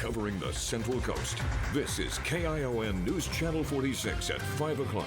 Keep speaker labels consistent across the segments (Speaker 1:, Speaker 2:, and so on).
Speaker 1: covering the Central Coast. This is KION News Channel 46 at 5 o'clock.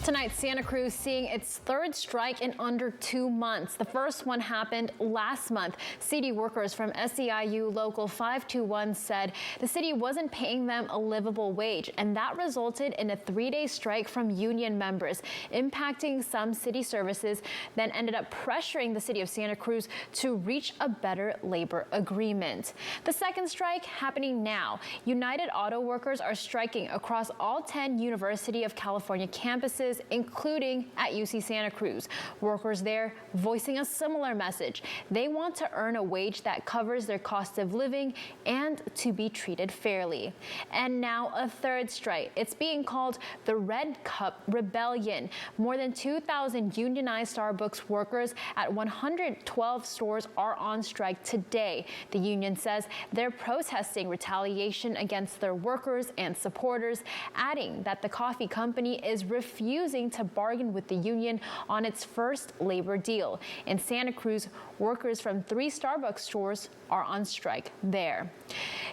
Speaker 2: Tonight, Santa Cruz seeing its third strike in under 2 months. The first one happened last month. City workers from SEIU Local 521 said the city wasn't paying them a livable wage, and that resulted in a 3-day strike from union members, impacting some city services, then ended up pressuring the city of Santa Cruz to reach a better labor agreement. The second strike happening now. United Auto Workers are striking across all 10 University of California campuses, including at UC Santa Cruz. Workers there voicing a similar message. They want to earn a wage that covers their cost of living and to be treated fairly. And now a third strike. It's being called the Red Cup Rebellion. More than 2,000 unionized Starbucks workers at 112 stores are on strike today. The union says they're protesting retaliation against their workers and supporters, adding that the coffee company is refusing to bargain with the union on its first labor deal. In Santa Cruz, workers from 3 Starbucks stores are on strike there.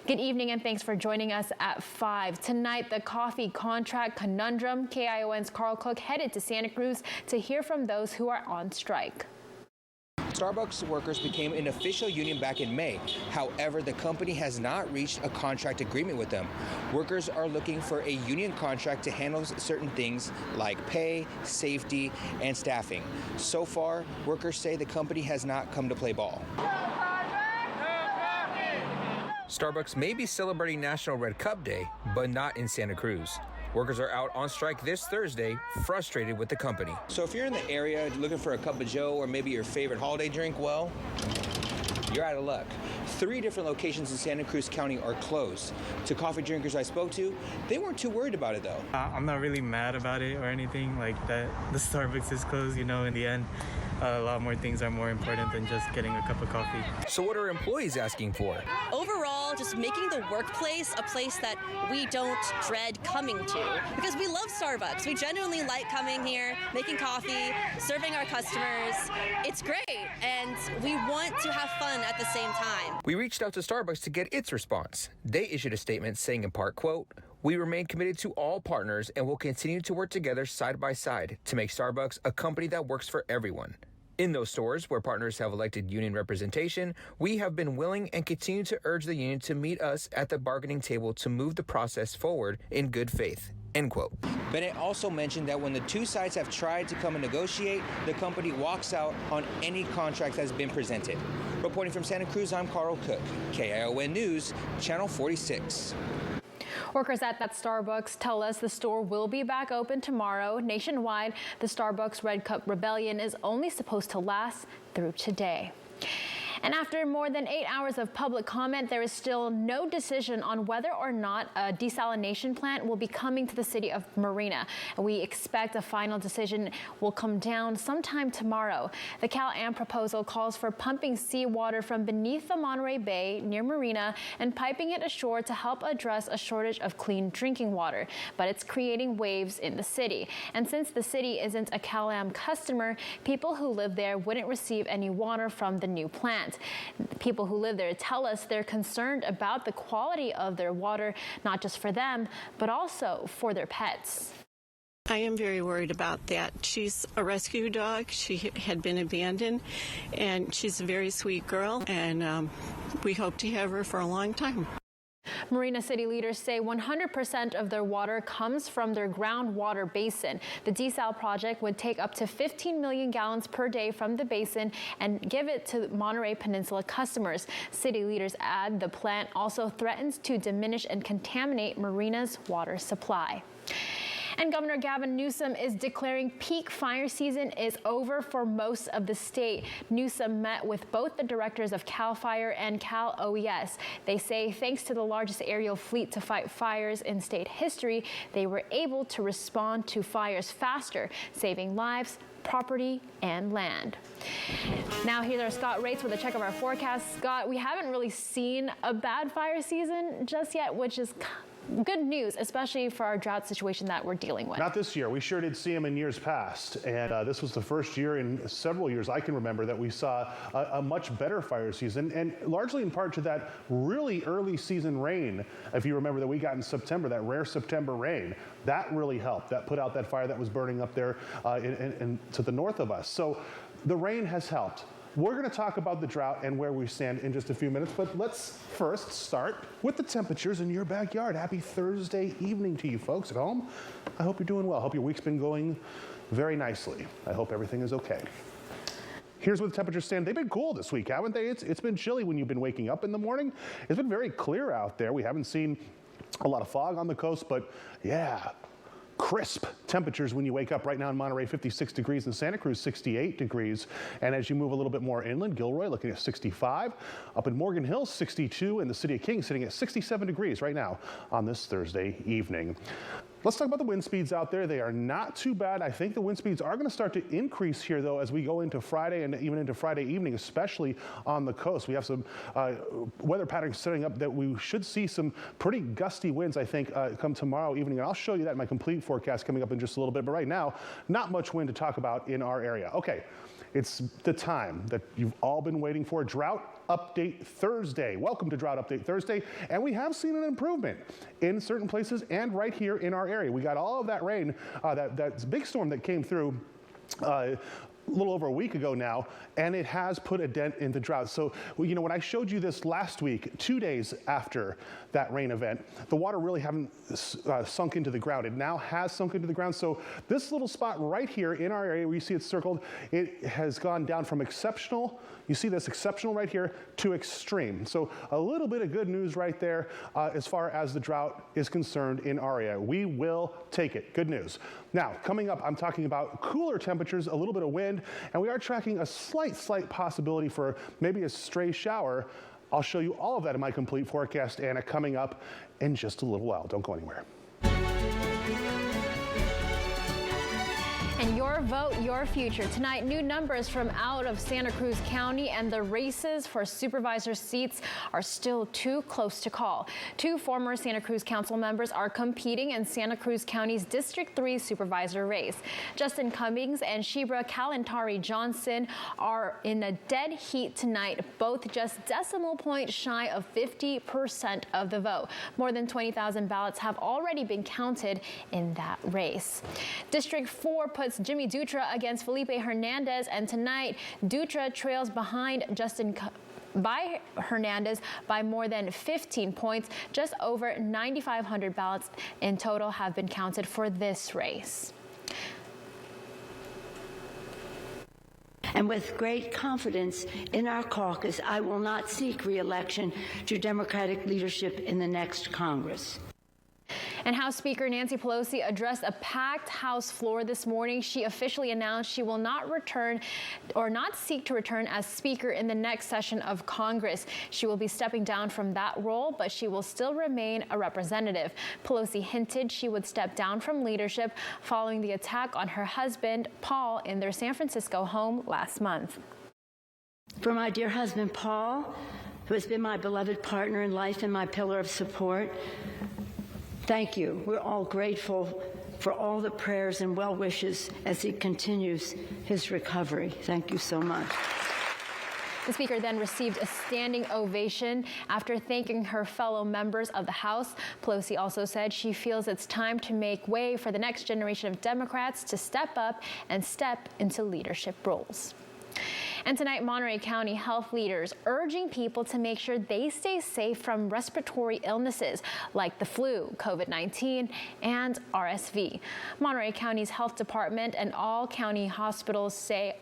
Speaker 2: Good evening and thanks for joining us at 5. Tonight, the coffee contract conundrum. KION's Carl Cook headed to Santa Cruz to hear from those who are on strike.
Speaker 3: Starbucks workers became an official union back in May. However, the company has not reached a contract agreement with them. Workers are looking for a union contract to handle certain things like pay, safety, and staffing. So far, workers say the company has not come to play ball. Starbucks may be celebrating National Red Cup Day, but not in Santa Cruz. Workers are out on strike this Thursday, frustrated with the company. So if you're in the area looking for a cup of joe or maybe your favorite holiday drink, well, you're out of luck. 3 different locations in Santa Cruz County are closed. To coffee drinkers I spoke to, they weren't too worried about it though.
Speaker 4: I'm not really mad about it or anything like that. The Starbucks is closed, in the end. A lot more things are more important than just getting a cup of coffee.
Speaker 3: So what are employees asking for?
Speaker 5: Overall, just making the workplace a place that we don't dread coming to. Because we love Starbucks. We genuinely like coming here, making coffee, serving our customers. It's great, and we want to have fun at the same time.
Speaker 3: We reached out to Starbucks to get its response. They issued a statement saying in part, quote, "We remain committed to all partners and will continue to work together side by side to make Starbucks a company that works for everyone. In those stores where partners have elected union representation, we have been willing and continue to urge the union to meet us at the bargaining table to move the process forward in good faith." End quote. Bennett also mentioned that when the 2 sides have tried to come and negotiate, the company walks out on any contract that has been presented. Reporting from Santa Cruz, I'm Carl Cook, KION News, Channel 46.
Speaker 2: Workers at that Starbucks tell us the store will be back open tomorrow. Nationwide, the Starbucks Red Cup Rebellion is only supposed to last through today. And after more than 8 hours of public comment, there is still no decision on whether or not a desalination plant will be coming to the city of Marina. We expect a final decision will come down sometime tomorrow. The Cal-Am proposal calls for pumping seawater from beneath the Monterey Bay near Marina and piping it ashore to help address a shortage of clean drinking water. But it's creating waves in the city. And since the city isn't a Cal-Am customer, people who live there wouldn't receive any water from the new plant. People who live there tell us they're concerned about the quality of their water, not just for them, but also for their pets.
Speaker 6: I am very worried about that. She's a rescue dog. She had been abandoned, and she's a very sweet girl, and we hope to have her for a long time.
Speaker 2: Marina city leaders say 100% of their water comes from their groundwater basin. The desal project would take up to 15 million gallons per day from the basin and give it to Monterey Peninsula customers. City leaders add the plant also threatens to diminish and contaminate Marina's water supply. And Governor Gavin Newsom is declaring peak fire season is over for most of the state. Newsom met with both the directors of CAL FIRE and Cal OES. They say thanks to the largest aerial fleet to fight fires in state history, they were able to respond to fires faster, saving lives, property, and land. Now here's our Scott Rates with a check of our forecast. Scott, we haven't really seen a bad fire season just yet, which is good news, especially for our drought situation that we're dealing with.
Speaker 7: Not this year. We sure did see them in years past. And this was the first year in several years I can remember that we saw a much better fire season, and largely in part to that really early season rain. If you remember that we got in September, that rare September rain, that really helped. That put out that fire that was burning up there to the north of us. So the rain has helped. We're going to talk about the drought and where we stand in just a few minutes, but let's first start with the temperatures in your backyard. Happy Thursday evening to you folks at home. I hope you're doing well. I hope your week's been going very nicely. I hope everything is okay. Here's where the temperatures stand. They've been cool this week, haven't they? It's been chilly when you've been waking up in the morning. It's been very clear out there. We haven't seen a lot of fog on the coast, but yeah, crisp temperatures when you wake up. Right now in Monterey, 56 degrees, in Santa Cruz, 68 degrees. And as you move a little bit more inland, Gilroy looking at 65. Up in Morgan Hill, 62. And the city of King sitting at 67 degrees right now on this Thursday evening. Let's talk about the wind speeds out there. They are not too bad. I think the wind speeds are going to start to increase here, though, as we go into Friday and even into Friday evening, especially on the coast. We have some weather patterns setting up that we should see some pretty gusty winds, I think, come tomorrow evening. And I'll show you that in my complete forecast coming up in just a little bit. But right now, not much wind to talk about in our area. Okay, it's the time that you've all been waiting for. Drought Update Thursday. Welcome to Drought Update Thursday. And we have seen an improvement in certain places and right here in our area. We got all of that rain, that big storm that came through a little over a week ago now, and it has put a dent in the drought. So, you know, when I showed you this last week, 2 days after that rain event, the water really hadn't sunk into the ground. It now has sunk into the ground. So this little spot right here in our area where you see it circled, it has gone down from exceptional, you see this exceptional right here, to extreme. So a little bit of good news right there as far as the drought is concerned in our area. We will take it. Good news. Now, coming up, I'm talking about cooler temperatures, a little bit of wind, and we are tracking a slight possibility for maybe a stray shower. I'll show you all of that in my complete forecast, Anna, coming up in just a little while. Don't go anywhere.
Speaker 2: And your vote, your future. Tonight, new numbers from out of Santa Cruz County, and the races for supervisor seats are still too close to call. Two former Santa Cruz council members are competing in Santa Cruz County's District 3 supervisor race. Justin Cummings and Shebra Kalantari Johnson are in a dead heat tonight, both just decimal point shy of 50% of the vote. More than 20,000 ballots have already been counted in that race. District 4 puts Jimmy Dutra against Felipe Hernandez, and tonight Dutra trails behind by Hernandez by more than 15 points. Just over 9,500 ballots in total have been counted for this race.
Speaker 8: And with great confidence in our caucus, I will not seek re-election to Democratic leadership in the next Congress.
Speaker 2: And House Speaker Nancy Pelosi addressed a packed House floor this morning. She officially announced she will not return or not seek to return as Speaker in the next session of Congress. She will be stepping down from that role, but she will still remain a representative. Pelosi hinted she would step down from leadership following the attack on her husband, Paul, in their San Francisco home last month.
Speaker 8: For my dear husband, Paul, who has been my beloved partner in life and my pillar of support, thank you. We're all grateful for all the prayers and well wishes as he continues his recovery. Thank you so much.
Speaker 2: The Speaker then received a standing ovation after thanking her fellow members of the House. Pelosi also said she feels it's time to make way for the next generation of Democrats to step up and step into leadership roles. And tonight, Monterey County health leaders urging people to make sure they stay safe from respiratory illnesses like the flu, COVID-19, and RSV. Monterey County's health department and all four county hospitals say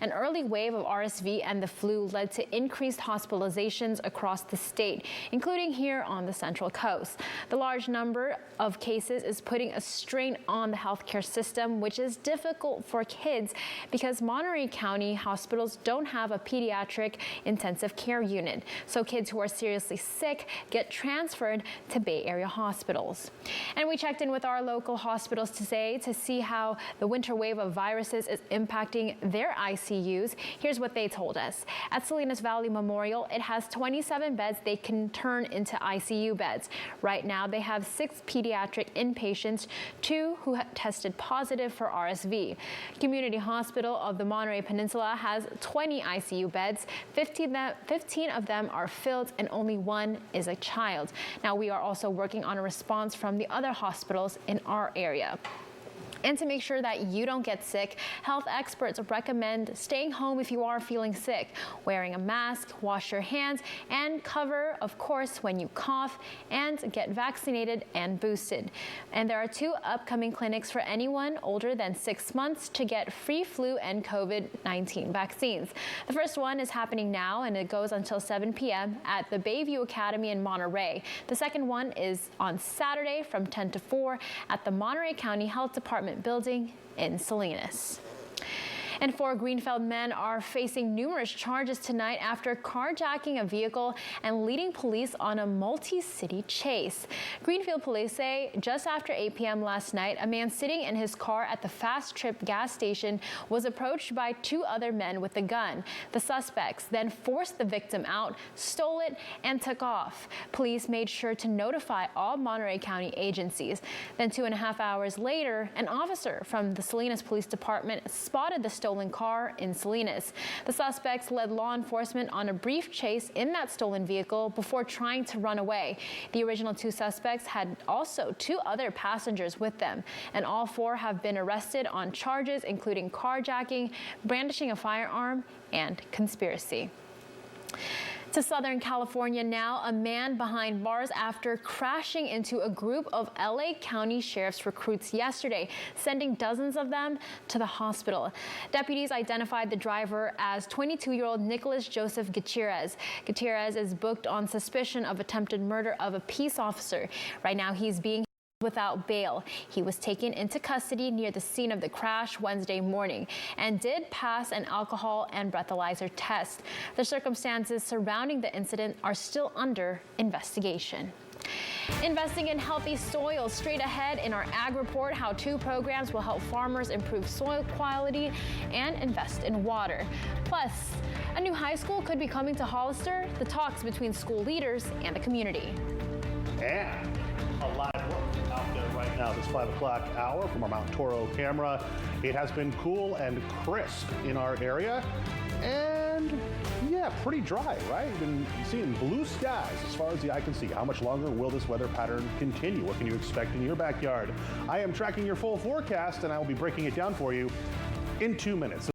Speaker 2: an early wave of RSV and the flu led to increased hospitalizations across the state, including here on the Central Coast. The large number of cases is putting a strain on the healthcare system, which is difficult for kids because Monterey Monterey County hospitals don't have a pediatric intensive care unit, so kids who are seriously sick get transferred to Bay Area hospitals. And we checked in with our local hospitals today to see how the winter wave of viruses is impacting their ICUs. Here's what they told us. At Salinas Valley Memorial, it has 27 beds they can turn into ICU beds. Right now, they have 6 pediatric inpatients, 2 who tested positive for RSV. Community Hospital of the Monterey Peninsula has 20 ICU beds. 15 of them are filled and only 1 is a child. Now, we are also working on a response from the other hospitals in our area. And to make sure that you don't get sick, health experts recommend staying home if you are feeling sick, wearing a mask, wash your hands, and cover, of course, when you cough, and get vaccinated and boosted. And there are 2 upcoming clinics for anyone older than 6 months to get free flu and COVID-19 vaccines. The first one is happening now, and it goes until 7 p.m. at the Bayview Academy in Monterey. The second one is on Saturday from 10 to 4 at the Monterey County Health Department building in Salinas. And 4 Greenfield men are facing numerous charges tonight after carjacking a vehicle and leading police on a multi-city chase. Greenfield police say just after 8 p.m. last night, a man sitting in his car at the Fast Trip gas station was approached by 2 other men with a gun. The suspects then forced the victim out, stole it, and took off. Police made sure to notify all Monterey County agencies. Then 2.5 hours later, an officer from the Salinas Police Department spotted the stolen car in Salinas. The suspects led law enforcement on a brief chase in that stolen vehicle before trying to run away. The original 2 suspects had also 2 other passengers with them, and all 4 have been arrested on charges including carjacking, brandishing a firearm, and conspiracy. To Southern California now, a man behind bars after crashing into a group of LA County Sheriff's recruits yesterday, sending dozens of them to the hospital. Deputies identified the driver as 22-year-old Nicholas Joseph Gutierrez. Gutierrez is booked on suspicion of attempted murder of a peace officer. Right now, he's being without bail. He was taken into custody near the scene of the crash Wednesday morning and did pass an alcohol and breathalyzer test. The circumstances surrounding the incident are still under investigation. Investing in healthy soil. Straight ahead in our Ag Report, how 2 programs will help farmers improve soil quality and invest in water. Plus, a new high school could be coming to Hollister. The talks between school leaders and the community.
Speaker 7: And a lot of work out there right now this 5 o'clock hour from our Mount Toro camera. It has been cool and crisp in our area, and yeah, pretty dry, right? You've been seeing blue skies as far as the eye can see. How much longer will this weather pattern continue? What can you expect in your backyard? I am tracking your full forecast, and I will be breaking it down for you in 2 minutes.